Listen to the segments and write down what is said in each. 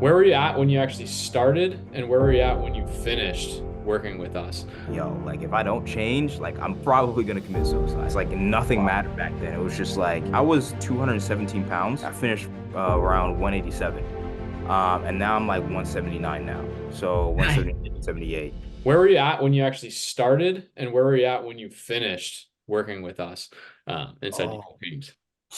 Where were you at when you actually started, and where were you at when you finished working with us? Yo, like if I don't change, like I'm probably gonna commit suicide. It's like nothing Wow. mattered back then. It was just like I was 217 pounds. I finished around 187. And now I'm like 179 now. So 178, 178. Where were you at when you actually started, and where were you at when you finished working with us inside the Oh, teams?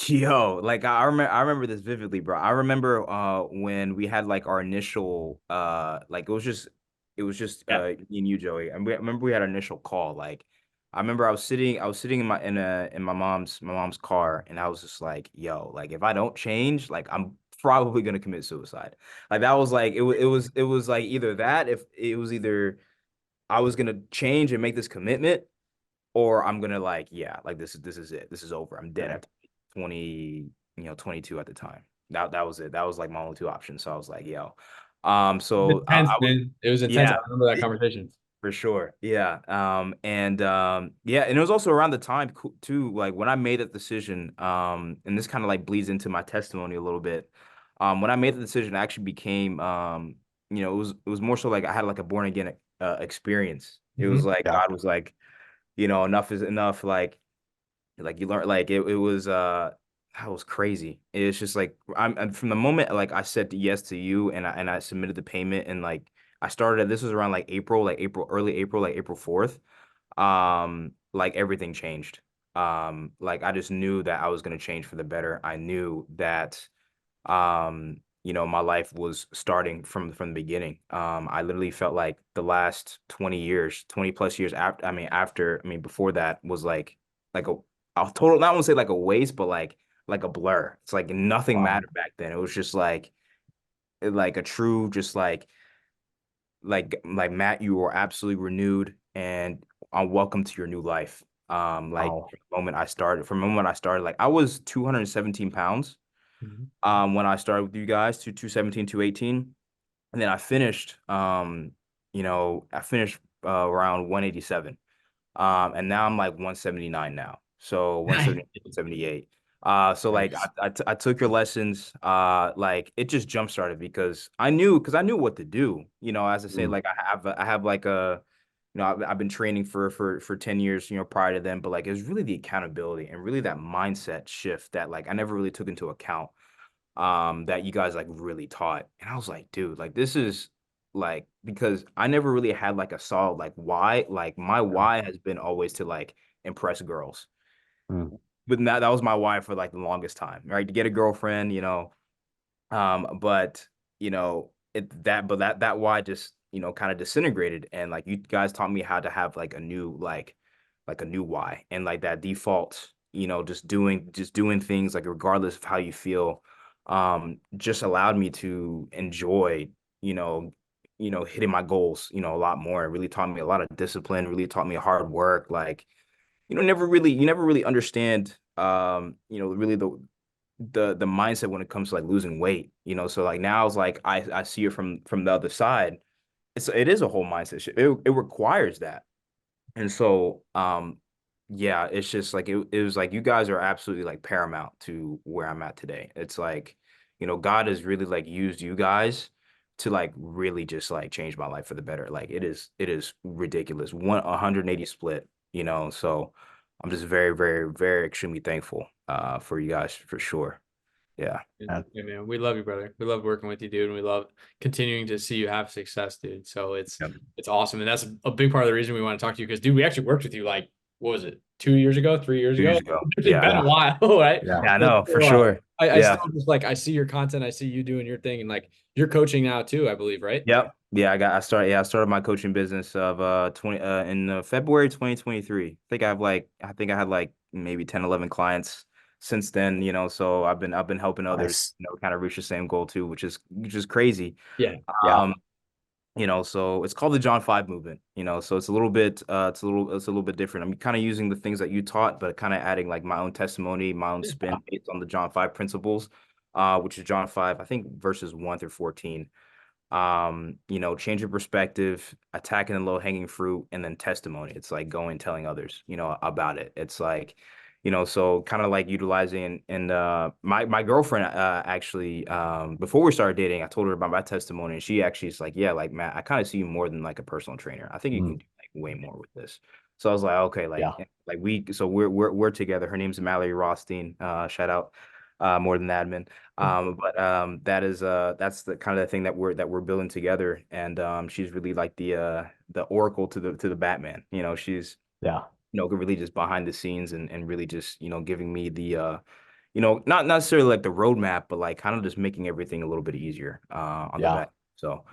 yo, like I remember this vividly, bro. I remember when we had like our initial like it was just Yeah. me and you, Joey. And I remember we had our initial call. Like I remember I was sitting in my mom's car, and I was just like, yo, like if I don't change, like I'm probably gonna commit suicide. Like that was like it was like either that, if it was either I was gonna change and make this commitment, or I'm gonna like, yeah, like this is it. This is over. I'm dead at 20, 22 at the time. That was it. That was like my only two options. So I was like, yo. It was So intense, I was, man. It was intense. I yeah, remember that it- conversation. for sure. Yeah. Yeah, and it was also around the time too, like when I made that decision, and this kind of like bleeds into my testimony a little bit. When I made the decision, I actually became it was more so like I had like a born again experience. It was Hmm. like Yeah. God was like, enough is enough. Like you learn, like it was that was crazy. It's just like I'm from the moment like I said yes to you, and I submitted the payment, and like I started, this was around early April, like April 4th. Like everything changed. Like I just knew that I was gonna change for the better. I knew that my life was starting from the beginning. I literally felt like the last 20 years, 20 plus years before that was like a total, not want to say like a waste, but like a blur. It's like nothing Wow. mattered back then. It was just like a true, just like Matt, you were absolutely renewed and welcome to your new life. Like Wow. from the moment I started, like I was 217 pounds Mhm. when I started with you guys, to 217, 218. And then I finished around 187. And now I'm like 179 now. So 178, 178. So like Nice. I took your lessons. Like it just jump started because I knew what to do. As I say, Mm. like I have like I've been training for 10 years, prior to then, but like it was really the accountability and really that mindset shift that like I never really took into account, that you guys like really taught. And I was like, dude, like this is like, because I never really had like a solid like why. Like my why has been always to like impress girls. Mm. But that was my why for like the longest time, right? To get a girlfriend, but that why just, kind of disintegrated. And like you guys taught me how to have like a new why, and like that default, just doing things like regardless of how you feel, just allowed me to enjoy, you know, hitting my goals, a lot more. It really taught me a lot of discipline, really taught me hard work. Like, you never really understand, really the mindset when it comes to like losing weight. So like now it's like I see it from the other side. It is a whole mindset shift. It requires that. And so yeah, it's just like it was like you guys are absolutely like paramount to where I'm at today. It's like, God has really like used you guys to like really just like change my life for the better. Like it is ridiculous. 180 split, so I'm just very, very, very extremely thankful for you guys for sure. Yeah. Yeah, man, we love you, brother. We love working with you, dude, and we love continuing to see you have success, dude. So Yep. it's awesome, and that's a big part of the reason we want to talk to you because, dude, we actually worked with you like what was it, 2 years ago, 3 years 2 ago? years ago. It's been Yeah. a while, right? Yeah. It's I been know, a for while. sure. I Yeah. still just like I see your content, I see you doing your thing, and like you're coaching now too, I believe, right? Yep. Yeah, I started my coaching business of 20 in February 2023. I think I had like maybe 10, 11 clients since then, so I've been helping others, Nice. kind of reach the same goal too, which is crazy. Yeah. Yeah. Um, so it's called the John 5 movement, so it's a little bit different. I'm kind of using the things that you taught, but kind of adding like my own testimony, my own spin based on the John 5 principles, which is John 5, I think verses 1 through 14. Change your perspective, attacking the low hanging fruit, and then testimony. It's like going telling others, about it. It's like, so kind of like utilizing. And my girlfriend actually, before we started dating, I told her about my testimony, and she actually is like, yeah, like, Matt, I kind of see you more than like a personal trainer. I think you can Mm, do like way more with this. So I was like, okay, yeah, like we're together. Her name's Mallory Rothstein. Shout out, more than admin. But that's the kind of the thing that we're building together. And she's really like the oracle to the Batman. She's yeah, really just behind the scenes, and really just, giving me the not necessarily like the roadmap, but like kind of just making everything a little bit easier on the yeah. back. So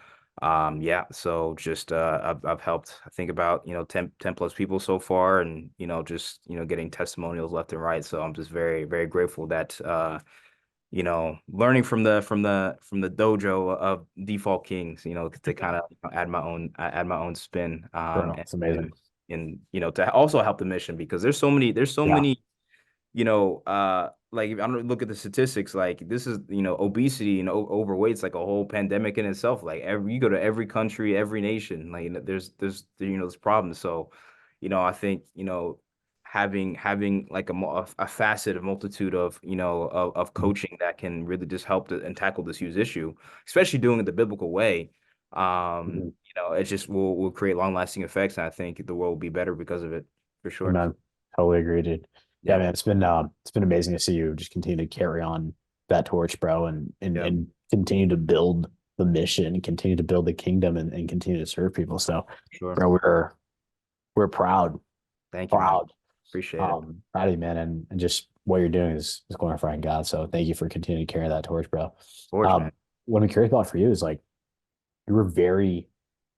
yeah, so just I've helped, I think, about 10 plus people so far, and just getting testimonials left and right. So I'm just very, very grateful that learning from the dojo of default kings, to kind of add my own spin, Bro, it's amazing. and to also help the mission, because there's so many, Yeah, like, I don't look at the statistics, like, this is, obesity and overweight. It's like a whole pandemic in itself. Like, you go to every country, every nation, like, there's problems. So, I think, having like a facet, a multitude of, of mhm, coaching that can really just help and tackle this huge issue, especially doing it the biblical way. mhm. It just will create long lasting effects, and I think the world will be better because of it, for sure. Amen. Totally agree, dude. Yeah, Yeah. man, it's been amazing to see you just continue to carry on that torch, bro, and Yeah. continue to build the mission, continue to build the kingdom, and continue to serve people. So, Sure. bro, we're proud, Thank you, man. proud, Appreciate it. proud of you, man, and just what you're doing is glorifying God. So, thank you for continuing to carry that torch, bro. Of course, man. What I'm curious about for you is like you were very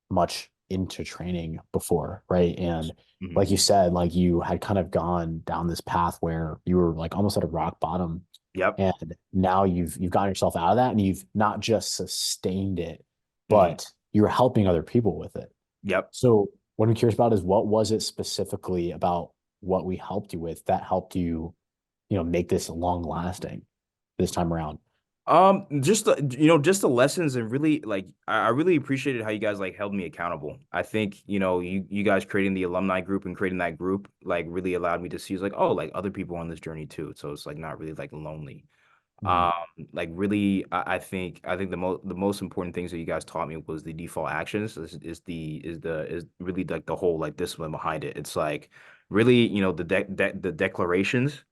much into training before, right? And Hmm. like you said, like you had kind of gone down this path where you were like almost at a rock bottom, Yep. and now you've gotten yourself out of that, and you've not just sustained it, Hmm. but you're helping other people with it. Yep. So what I'm curious about is what was it specifically about what we helped you with that helped you, make this long lasting this time around? Just the lessons, and really, like, I really appreciated how you guys like held me accountable. I think, you guys creating the alumni group and creating that group like really allowed me to see, like, oh, like, other people on this journey too. So it's like not really like lonely. Mm, Um, like, really, I think the most important things that you guys taught me was the default actions, is really like the whole like discipline behind it. It's like really, the declarations,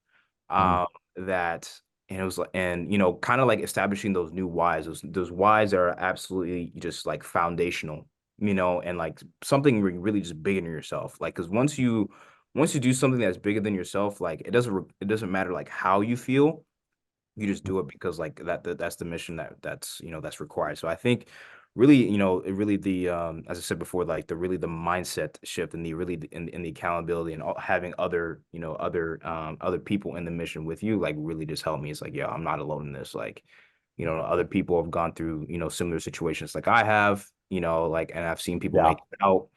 mm, um that and it was like, and kind of like establishing those new whys. Those whys are absolutely just like foundational, and like something really just bigger than yourself, like, because once you do something that's bigger than yourself, like, it doesn't matter like how you feel. You just do it because like that's the mission that's required. So I think really, it really, the as I said before, like, the mindset shift, and the accountability, and having other people in the mission with you, like, really just helped me. It's like, yeah, I'm not alone in this. Like, other people have gone through similar situations like I have, like, and I've seen people yeah. make it out.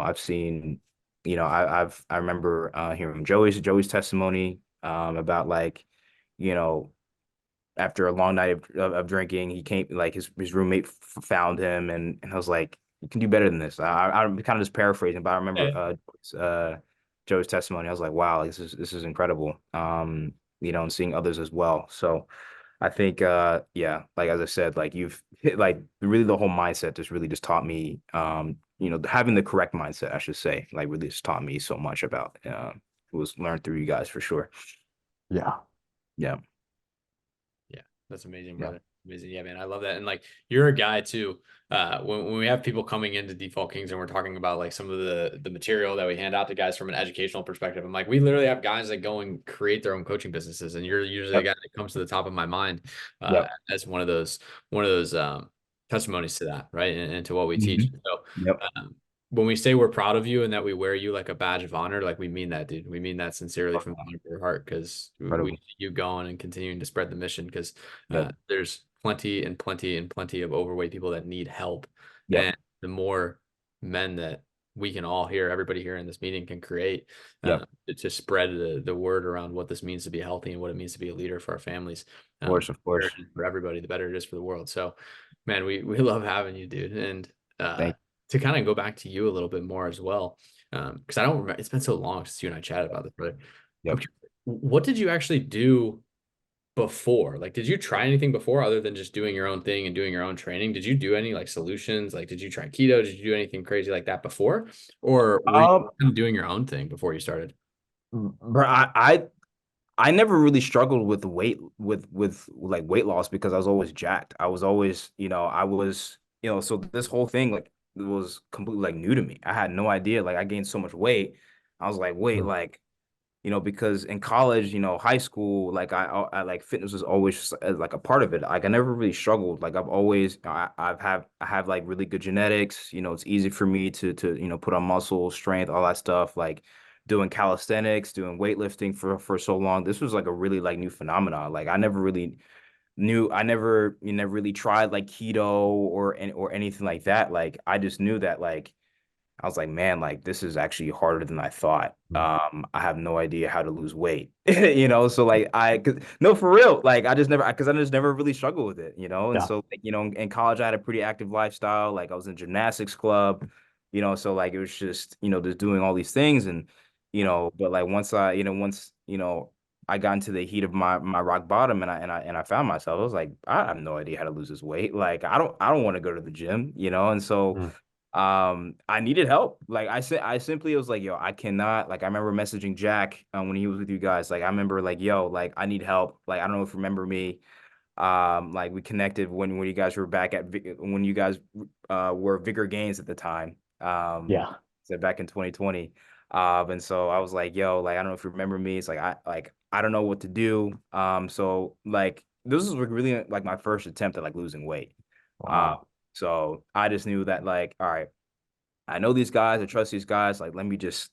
I've seen, I remember hearing Joey's testimony, about, like, you know after a long night of drinking, he came, like, his roommate found him, and I was like, you can do better than this. I'm kind of just paraphrasing, but I remember Joe's testimony. I was like, wow, this is incredible. And seeing others as well. So I think, yeah, like, as I said, like, you've hit, like, really the whole mindset just really just taught me, having the correct mindset, I should say, like, really just taught me so much about, it was learned through you guys, for sure. Yeah. Yeah. Yeah, that's amazing, Yeah. brother. Amazing. Yeah, man. I love that. And like you're a guy too. When we have people coming into Default Kings and we're talking about like some of the material that we hand out to guys from an educational perspective, I'm like, we literally have guys that go and create their own coaching businesses. And you're usually the Yep. guy that comes to the top of my mind Yep. as one of those testimonies to that, right? And to what we teach. Hmm. So Yep. when we say we're proud of you and that we wear you like a badge of honor, like we mean that, dude. We mean that sincerely from the bottom of our heart because we Incredible. need you going and continuing to spread the mission because Yep. there's plenty and plenty and plenty of overweight people that need help. Yep. And the more men that we can all hear, everybody here in this meeting can create Yep. Of to spread the word around what this means to be healthy and what it means to be a leader for our families. course. Of Better course. it is for everybody, the better it is for the world. So, man, we love having you, dude. And Thank to kind of go back to you a little bit more as well, because I don't remember. It's been so long since you and I chatted about this, brother. you. I'm Yep. curious, what did you actually do before? Like, did you try anything before other than just doing your own thing and doing your own training? Did you do any like solutions? Like, did you try keto? Did you do anything crazy like that before? Or were you Um, doing your own thing before you started? bro, I never really struggled with with like weight loss because I was always jacked. I was always, I was, so this whole thing like was completely like new to me. I had no idea. Like I gained so much weight. I was like, wait, Mm. like, because in college, high school, like I like fitness was always just, like a part of it. Like I never really struggled. Like I've always, I have like really good genetics. It's easy for me to put on muscle, strength, all that stuff. Like doing calisthenics, doing weightlifting for so long. This was like a really like new phenomenon. Like I never really knew. I never, never really tried like keto or anything like that. Like I just knew that like I was like, man, like this is actually harder than I thought. Mm. I have no idea how to lose weight, So like no, for real, like because I just never really struggled with it, And Yeah. so like, in college I had a pretty active lifestyle. Like I was in gymnastics club, So like it was just, just doing all these things and, but like once, I got into the heat of my rock bottom and I found myself, I was like, I have no idea how to lose this weight. Like I don't want to go to the gym, And so Mm. I needed help. Like I simply was like, yo, I cannot. Like I remember messaging Jack when he was with you guys. Like I remember like, yo, like I need help. Like I don't know if you remember me. Like we connected when you guys were back when you guys were Vigor Gains at the time. Yeah. So back in 2020. And so I was like, yo, like I don't know if you remember me. It's like I don't know what to do. So like this was like really like my first attempt at like losing weight. Uh, Wow. so I just knew that like, all right, I know these guys, I trust these guys. Like, let me just,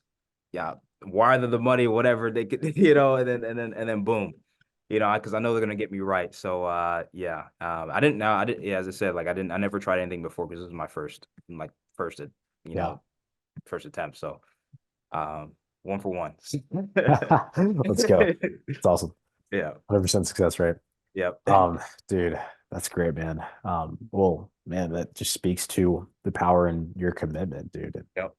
yeah, wire them the money, whatever they could, and then boom, because I know they're gonna get me right. So, yeah, I didn't, yeah, as I said, like I never tried anything before because this was my first, you Yeah. know, first attempt. So, um, one for one. Let's go. It's awesome. Yeah. 100% success rate. Yep. Dude, that's great, man. Well, man, that just speaks to the power in your commitment, dude. Yep.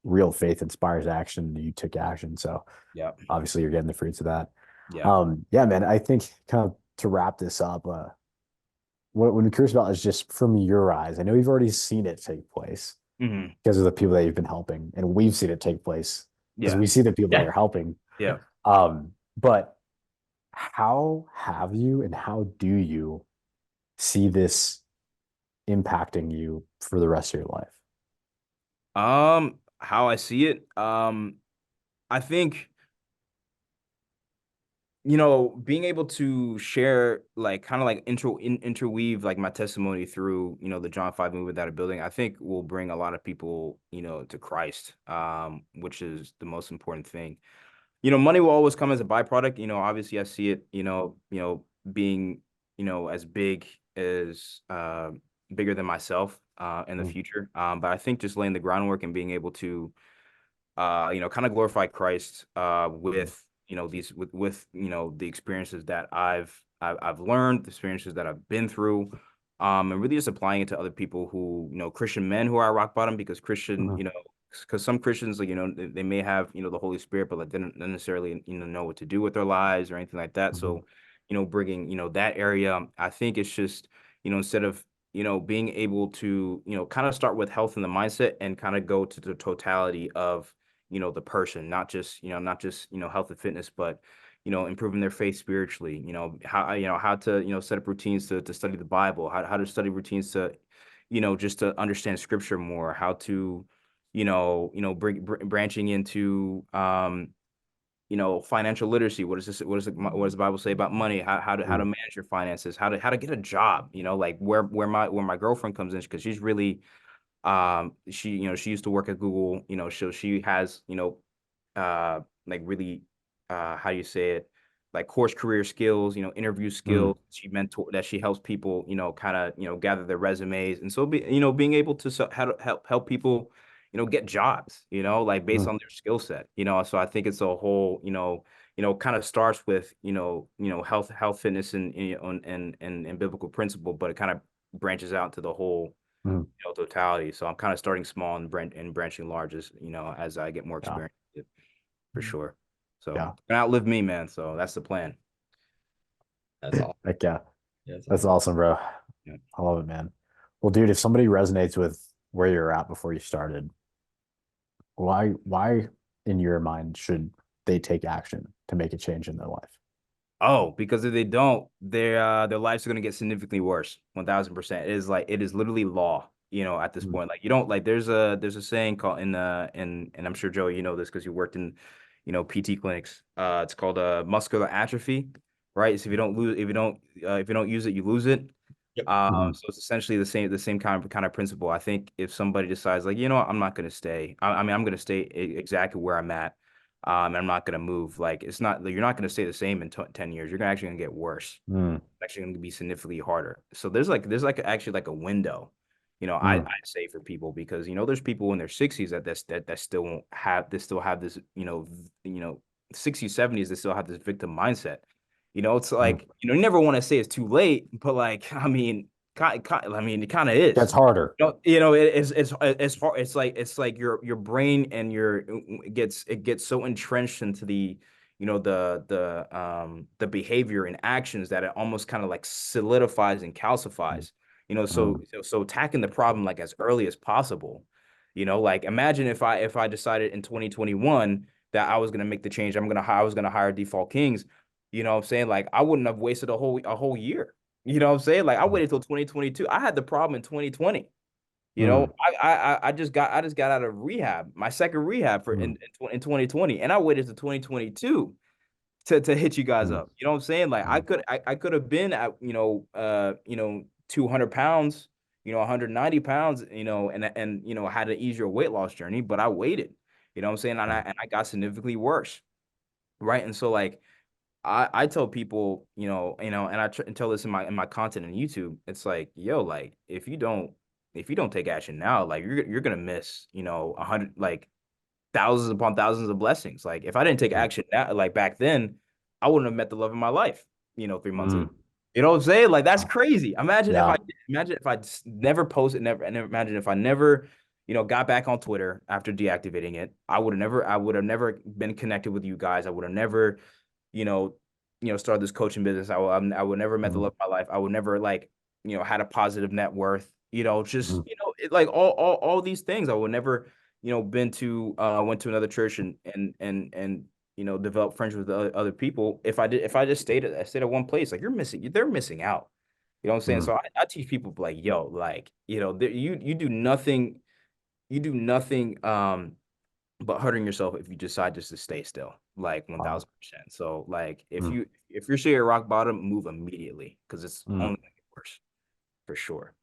Real faith inspires action. You took action. So Yep. obviously you're getting the fruits of that. Yeah. Yeah, man, I think kind of to wrap this up, what I'm curious about is just from your eyes. I know you've already seen it take place Hmm. because of the people that you've been helping, and we've seen it take place because Yeah. we see the people that Yeah. you're helping. Yeah. But how have you and how do you see this impacting you for the rest of your life? How I see it, I think being able to share like kind of like interweave like my testimony through, the John 5 movement that I'm building, I think will bring a lot of people, to Christ, which is the most important thing. Money will always come as a byproduct. Obviously I see it, being, as big as bigger than myself in the Mm. future. But I think just laying the groundwork and being able to kind of glorify Christ Mm. with these with the experiences that I've learned, the experiences that I've been through, and really just applying it to other people who Christian men who are at rock bottom because Christian Mhm. because some Christians like they may have the Holy Spirit but like they don't necessarily know what to do with their lives or anything like that. Mhm. So bringing that area, I think it's just instead of being able to kind of start with health and the mindset and kind of go to the totality of the person, not just health and fitness, but improving their faith spiritually, how to set up routines to study the Bible, how to study routines to just to understand scripture more, how to branching into financial literacy. What does the Bible say about money? How to Mm. manage your finances, how to get a job, like where my girlfriend comes in because she's really she used to work at Google, so she has like really how do you say it, like course career skills, interview Mm. skills. She helps people kind of gather their resumes, and so being able to how to help people get jobs, like based Mm. on their skill set, so I think it's a whole kind of starts with health fitness and biblical principle, but it kind of branches out to the whole Mm. totality. So I'm kind of starting small and branching large as as I get more Yeah. experience with it, for sure. So Yeah. gonna outlive me, man. So that's the plan. That's all. Like, yeah, Yeah, that's that's awesome. awesome, bro. Yeah. I love it, man. Well, dude, if somebody resonates with where you're at before you started, why in your mind should they take action to make a change in their life? Oh, because if they don't, their lives are gonna get significantly worse. 1000%. It is literally law, at this Mm. point. Like you don't like there's a saying called and I'm sure Joe, you know this because you worked in, PT clinics. It's called muscular atrophy, right? So if you don't use it, you lose it. Yep. Mhm. So it's essentially the same kind of principle. I think if somebody decides like, I'm not gonna stay. I mean, I'm gonna stay exactly where I'm at. And I'm not gonna move. Like it's not you're not gonna stay the same in 10 years. You're actually gonna get worse. Mm. It's actually gonna be significantly harder. So there's actually like a window, I Mm. say for people because there's people in their 60s that still won't have they still have this 60s 70s that still have this victim mindset. It's Mm. like you never want to say it's too late, but like I mean it kind of is. Gets harder. It's hard. It's like your brain and it gets so entrenched into the behavior and actions that it almost kind of like solidifies and calcifies. Mm. So attacking the problem like as early as possible. Like imagine if I decided in 2021 that I was gonna make the change, I was gonna hire Default Kings. You know what I'm saying? Like I wouldn't have wasted a whole year. You know what I'm saying? Like I waited till 2022. I had the problem in 2020. Mm. I just got out of rehab, my second rehab for Mm. in 2020, and I waited to 2022 to hit you guys Mm. up. You know what I'm saying? Like I Mm. could I could have been at 200 pounds, 190 pounds, and had an easier weight loss journey, but I waited. You know what I'm saying? And I got significantly worse, right? And so like I tell people, and and tell this in my content on YouTube. It's like, yo, like if you don't take action now, like you're gonna miss, 100 like thousands upon thousands of blessings. Like if I didn't take Mm. action now, like back then, I wouldn't have met the love of my life, 3 months ago. Mm. You know what I'm saying? Like that's Oh, crazy. yeah. Imagine if I just never posted, never, and imagine if I never, got back on Twitter after deactivating it. I would have never been connected with you guys. I would have never, you know, started this coaching business. I would never met the Mm. love of my life. I would never like, had a positive net worth. Just Mm. like all these things. I would never, been to went to another church and develop friendships with other people. If I just stayed at one place, like they're missing out. You know what I'm saying? Mm. So I teach people like, yo, like, you do nothing but hurting yourself if you decide just to stay still, like Wow. 1000%. So like Mm. if you're sure you're rock bottom, move immediately because it's Mm. only gonna get worse for sure.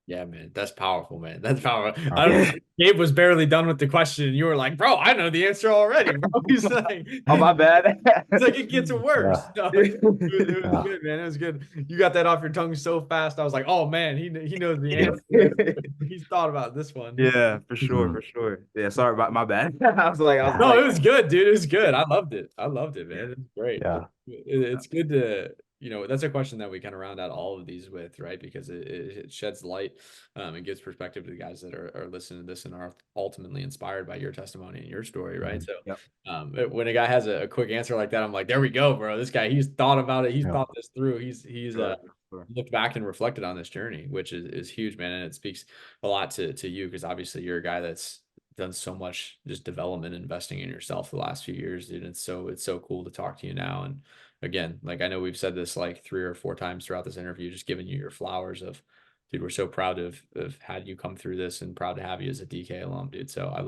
Yeah, man, that's powerful, man. That's powerful. I Okay. don't. Gabe was barely done with the question, and you were like, "Bro, I know the answer already, bro." He's like, Oh, my bad. he's like, it gets worse. Yeah. No, it was Yeah. good, man. It was good. You got that off your tongue so fast. I was like, "Oh man, he knows the answer. He's thought about this one." Yeah, for sure, Mm. for sure. Yeah, sorry about my bad. I was Yeah. No, it like, was good, dude. It was good. I loved it. I loved it, man. It's great. Yeah. It's good to, that's a question that we kind of round out all of these with, right? Because it sheds light, and gives perspective to the guys that are listening to this and are ultimately inspired by your testimony and your story, right? Mhm. So, yep, when a guy has a quick answer like that, I'm like, there we go, bro. This guy, he's thought about it. He's Yeah. thought this through. He's sure, sure. looked back and reflected on this journey, which is huge, man. And it speaks a lot to you because obviously you're a guy that's done so much just development, investing in yourself the last few years, dude. It's so cool to talk to you now. And again, like I know we've said this like 3 or 4 times throughout this interview, just giving you your flowers of, dude, we're so proud of had you come through this and proud to have you as a DK alum, dude. So I Thank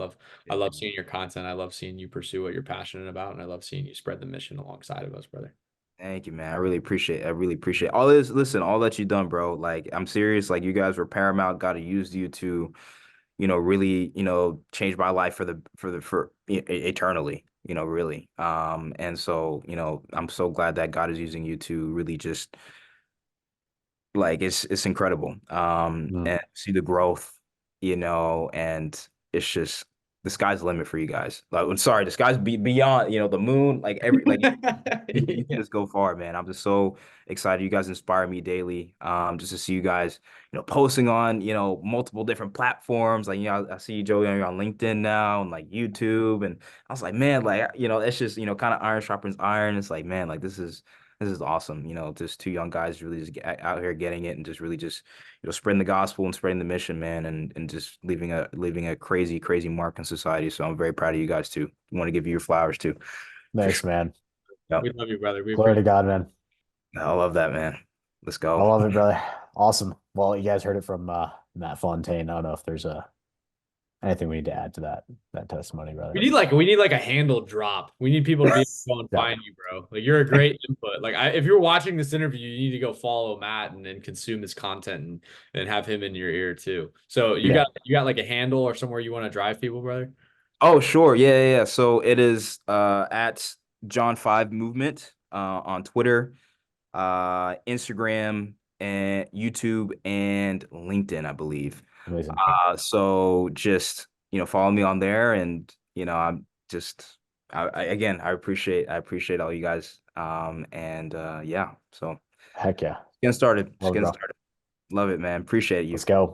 love you. seeing your content. I love seeing you pursue what you're passionate about, and I love seeing you spread the mission alongside of us, brother. Thank you, man. I really appreciate all this. Listen, all that you done, bro. Like, I'm serious. Like, you guys were paramount. God used you to, really, change my life eternally, really. And so, I'm so glad that God is using you to really just like it's incredible. Mm. And see the growth, and it's just the sky's the limit for you guys. Like, I'm sorry, the sky's beyond, the moon, like you can just go far, man. I'm just so excited. You guys inspire me daily. Just to see you guys, posting on, multiple different platforms. Like, I see you, Joey, you're on LinkedIn now and like YouTube. And I was like, man, like, it's just, kind of iron sharpens iron. It's like, man, like this is awesome. Just two young guys really just out here getting it and just really just, spreading the gospel and spreading the mission, man, and just leaving a crazy, crazy mark in society. So I'm very proud of you guys too. Want to give you your flowers too. Thanks, man. Yep. We love you, brother. We Glory to appreciate God, man. I love that, man. Let's I go. love it, brother. Awesome. Well, you guys heard it from Matt Fontaine. I don't know if there's anything we need to add to that testimony, brother. We need like a handle drop. We need people to be able to go and find you, bro. Like you're a great input. Like if you're watching this interview, you need to go follow Matt and consume his content and have him in your ear too. So you got like a handle or somewhere you want to drive people, brother? Oh, sure. Yeah. So it is at John 5 Movement on Twitter, Instagram, and YouTube and LinkedIn, I believe. Amazing. So just, follow me on there, and I'm just again, I appreciate all you guys. And yeah, so Heck yeah. getting started. Love it, bro. Love it, man. Appreciate you. Let's go.